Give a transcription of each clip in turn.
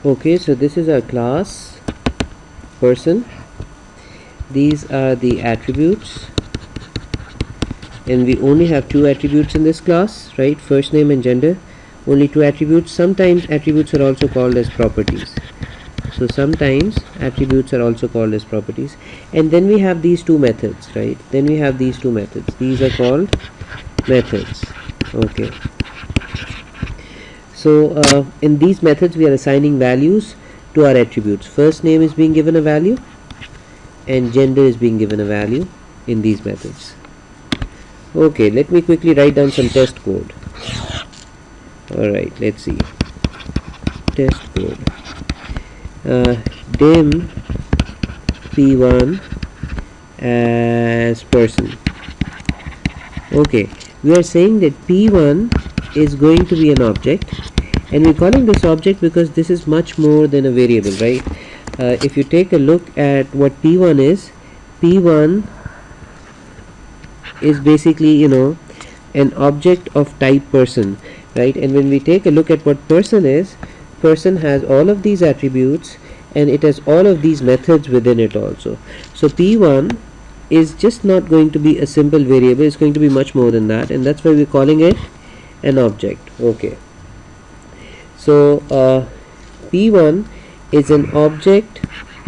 Okay, so this is our class person. These are the attributes, and we only have two attributes in this class, right? First name and gender, only two attributes. Sometimes attributes are also called as properties. So sometimes attributes are also called as properties. And then we have these two methods, right? Then we have these two methods. These are called methods. Okay, so in these methods we are assigning values to our attributes. First name is being given a value and gender is being given a value in these methods. Okay, let me quickly write down some test code. Alright, let's see. Test code. Dim p1 as person. Okay, we are saying that p1 is going to be an object, and we're calling this object because this is much more than a variable, right? If you take a look at what p1 is basically, an object of type person, right? And when we take a look at what person is, person has all of these attributes and it has all of these methods within it also. So p1 is just not going to be a simple variable, it's going to be much more than that, and that's why we're calling it an object. Okay, so p1 is an object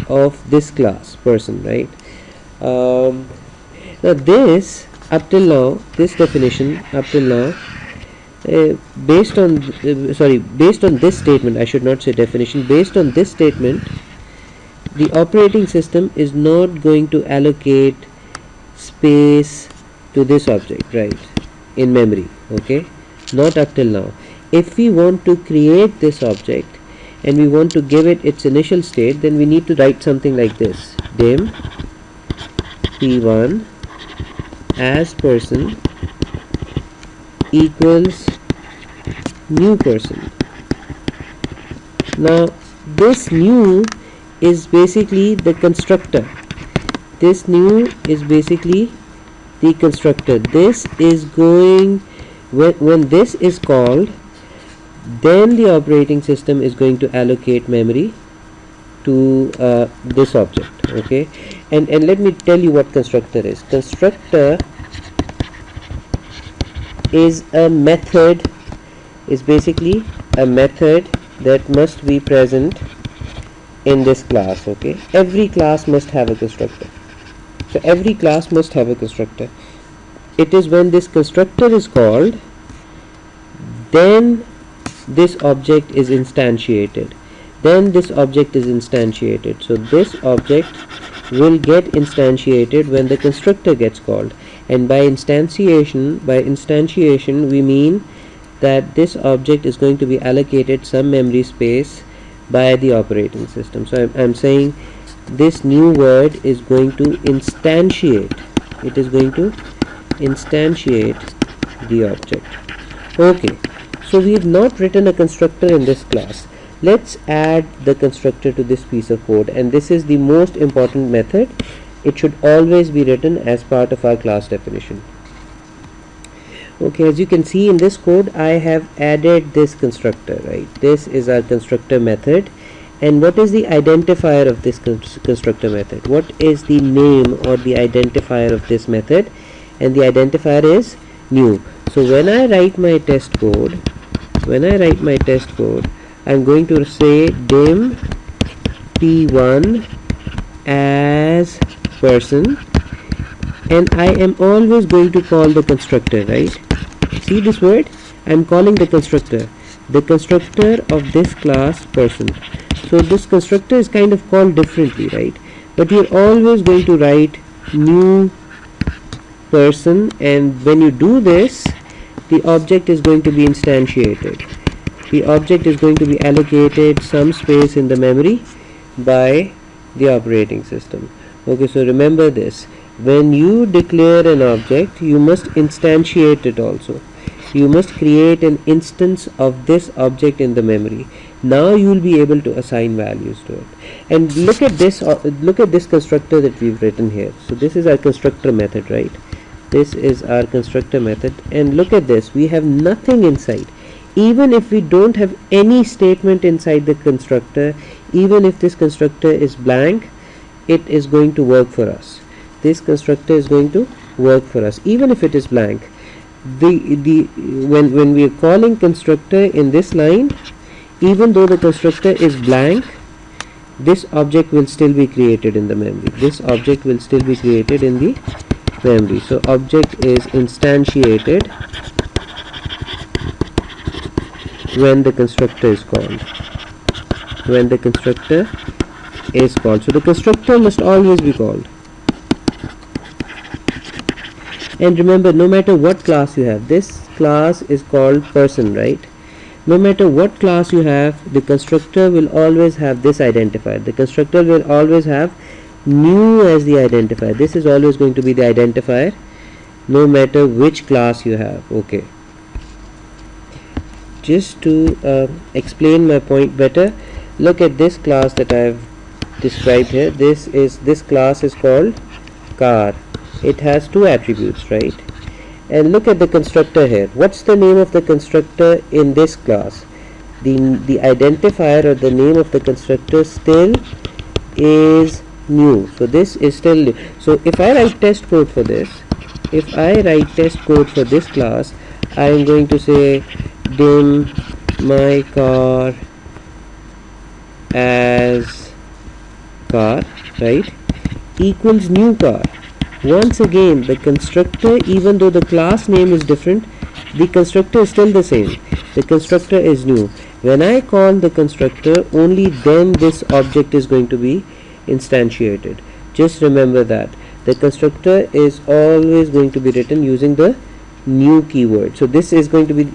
of this class person, right? Now this, up till now, this definition up till now, based on this statement, I should not say definition, based on this statement, the operating system is not going to allocate space to this object, right, in memory. Okay, not up till now. If we want to create this object and we want to give it its initial state, then we need to write something like this: dim p1 as person equals new person. Now this new is basically the constructor. This new is basically the constructor. This is going, when this is called, then the operating system is going to allocate memory to this object. Okay, and let me tell you what constructor is. Constructor is a method, is basically a method that must be present in this class. Okay, every class must have a constructor. So every class must have a constructor. It is when this constructor is called, then this object is instantiated. So this object will get instantiated when the constructor gets called. And by instantiation we mean that this object is going to be allocated some memory space by the operating system. So I'm saying this new word is going to instantiate. It is going to instantiate the object. Okay, so we have not written a constructor in this class. Let's add the constructor to this piece of code, and this is the most important method. It should always be written as part of our class definition. Okay, as you can see in this code, I have added this constructor, right? This is our constructor method. And what is the identifier of this constructor method? What is the name or the identifier of this method? And the identifier is new. So when I write my test code, I'm going to say dim p1 as person, and I am always going to call the constructor, right? See this word? I'm calling the constructor of this class person. So this constructor is kind of called differently, right? But you're always going to write new person, and when you do this, the object is going to be instantiated. The object is going to be allocated some space in the memory by the operating system. Okay, so remember this. When you declare an object, you must instantiate it also. You must create an instance of this object in the memory. Now you will be able to assign values to it. And look at this constructor that we've written here. So this is our constructor method, right? This is our constructor method, and look at this. We have nothing inside. even if we don't have any statement inside the constructor, even if this constructor is blank, it is going to work for us. This constructor is going to work for us even if it is blank. When we are calling constructor in this line, even though the constructor is blank, this object will still be created in the memory. This object will still be created in the memory. So object is instantiated when the constructor is called. When the constructor is called. So the constructor must always be called. And remember, no matter what class you have, this class is called person, right? No matter what class you have, the constructor will always have this identifier. The constructor will always have new as the identifier. This is always going to be the identifier, no matter which class you have. Okay. Just to explain my point better, look at this class that I have described here. This class is called car. It has two attributes, right? And look at the constructor here. What's the name of the constructor in this class? The identifier or the name of the constructor still is new. So this is still new. So if I write test code for this, if I write test code for this class, I am going to say dim my car as car, right, equals new car. Once again, the constructor, even though the class name is different, the constructor is still the same. The constructor is new. When I call the constructor, only then this object is going to be instantiated. Just remember that the constructor is always going to be written using the new keyword. So this is going to be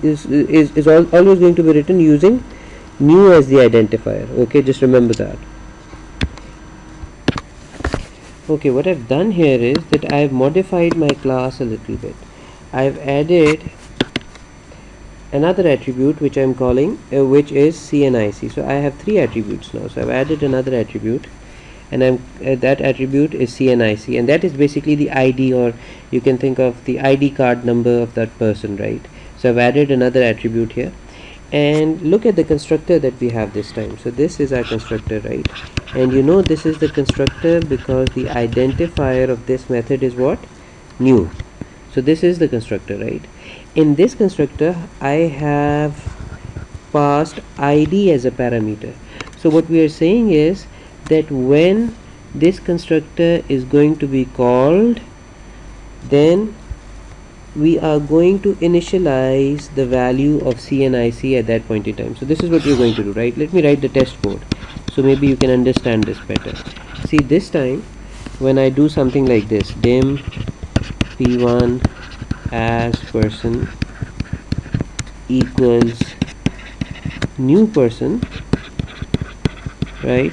always going to be written using new as the identifier. Okay, just remember that. Okay, what I've done here is that I've modified my class a little bit. I've added another attribute which I'm calling which is CNIC. So I have three attributes now. So I've added another attribute, and that attribute is CNIC, and that is basically the ID, or you can think of the ID card number of that person, right? So I've added another attribute here, and look at the constructor that we have this time. So this is our constructor, right? And you know this is the constructor because the identifier of this method is what? New. So this is the constructor, right? In this constructor I have passed ID as a parameter. So what we are saying is that when this constructor is going to be called, then we are going to initialize the value of CNIC at that point in time. So this is what we're going to do, right? Let me write the test code so maybe you can understand this better. See, this time when I do something like this, dim p1 as person equals new person, right,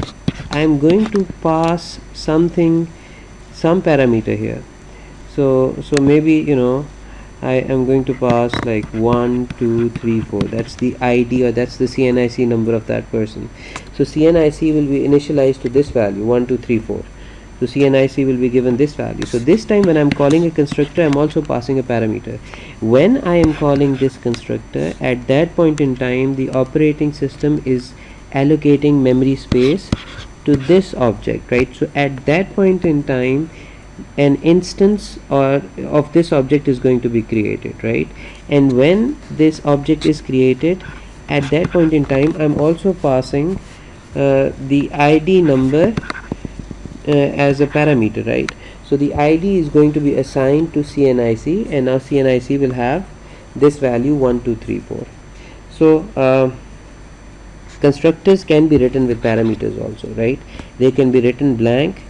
I'm going to pass some parameter here. So maybe, you know, I am going to pass like 1 2 3 4. That's the ID, or that's the CNIC number of that person. So CNIC will be initialized to this value 1 2 3 4. So CNIC will be given this value. So this time when I'm calling a constructor, I'm also passing a parameter. When I am calling this constructor, at that point in time the operating system is allocating memory space to this object, right? So at that point in time an instance of this object is going to be created, right? And when this object is created, at that point in time I'm also passing the ID number as a parameter, right? So the ID is going to be assigned to CNIC, and now CNIC will have this value 1 2 3 4. So constructors can be written with parameters also, right? They can be written blank,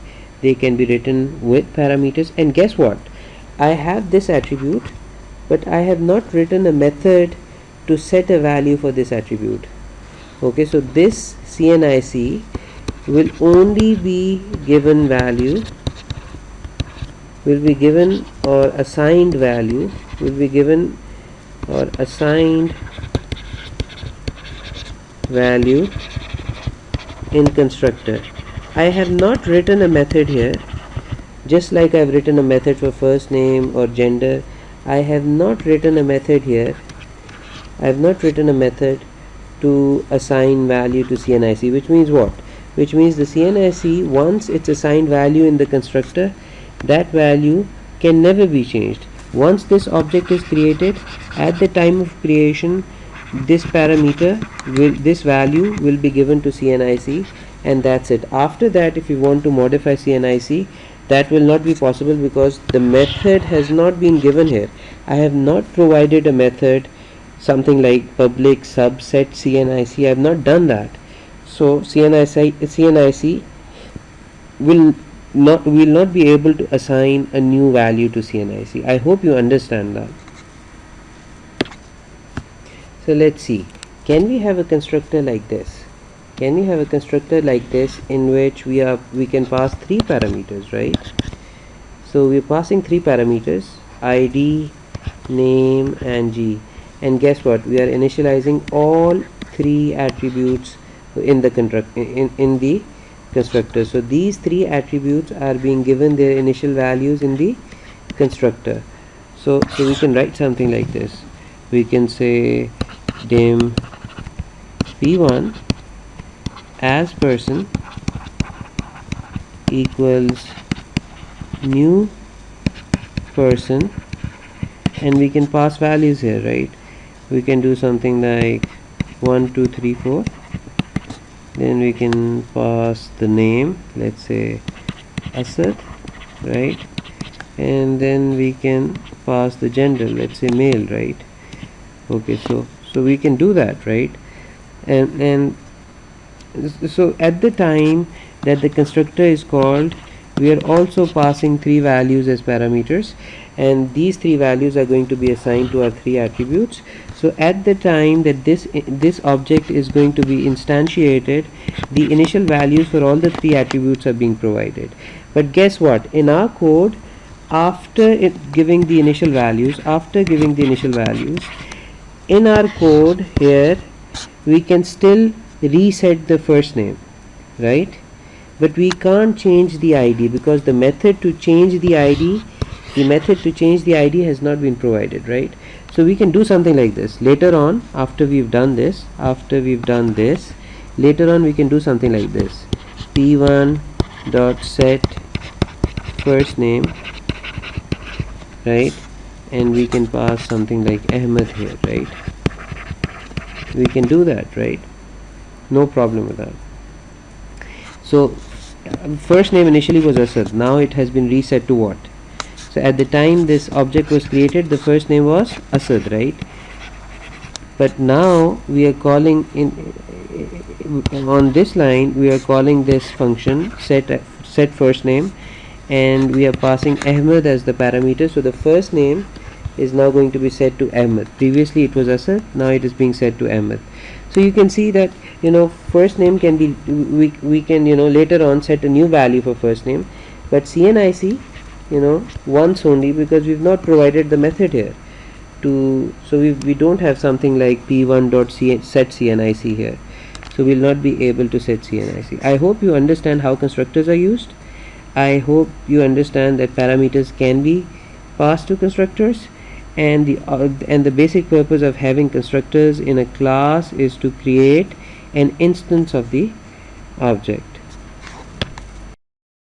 they can be written with parameters. And guess what, I have this attribute, but I have not written a method to set a value for this attribute. Okay, so this CNIC will only be given value, will be given or assigned value, will be given or assigned value in constructor. I have not written a method here, just like I've written a method for first name or gender. I have not written a method here I have not written a method to assign value to CNIC, which means what? Which means the CNIC, once it's assigned value in the constructor, that value can never be changed. Once this object is created, at the time of creation, this this value will be given to CNIC, and that's it. After that, if you want to modify CNIC, that will not be possible because the method has not been given here. I have not provided a method, something like public subset CNIC. I have not done that. So CNIC will not be able to assign a new value to CNIC. I hope you understand that. So let's see, can we have a constructor like this? Can we have a constructor like this in which we can pass three parameters, right? So we're passing three parameters, ID, name and G, and guess what, we are initializing all three attributes in the constructor. So these three attributes are being given their initial values in the constructor. So we can write something like this. We can say dim p1 as person equals new person, and we can pass values here, right? We can do something like 1 2 3 4. Then we can pass the name, let's say Asad, right? And then we can pass the gender, let's say male, right? Okay, so we can do that, right? And so at the time that the constructor is called, we are also passing three values as parameters, and these three values are going to be assigned to our three attributes. So at the time that this object is going to be instantiated, the initial values for all the three attributes are being provided. But guess what, in our code, after giving the initial values, in our code here, we can still reset the first name, right? But we can't change the ID because the method to change the ID has not been provided, right? So we can do something like this later on. After we've done this, later on we can do something like this: p1 dot set first name, right? And we can pass something like Ahmed here, right? We can do that, right? No problem with that. So first name initially was Asad, now it has been reset to what? So at the time this object was created, the first name was Asad, right? But now we are calling on this line, we are calling this function set first name, and we are passing Ahmed as the parameter. So the first name is now going to be set to Ahmed. Previously it was Asad, now it is being set to Ahmed. So you can see that, first name can be, we can later on set a new value for first name, but CNIC once only, because we've not provided the method here so we don't have something like p1 dot set CNIC here, so we'll not be able to set CNIC. I hope you understand how constructors are used. I hope you understand that parameters can be passed to constructors, and the basic purpose of having constructors in a class is to create an instance of the object.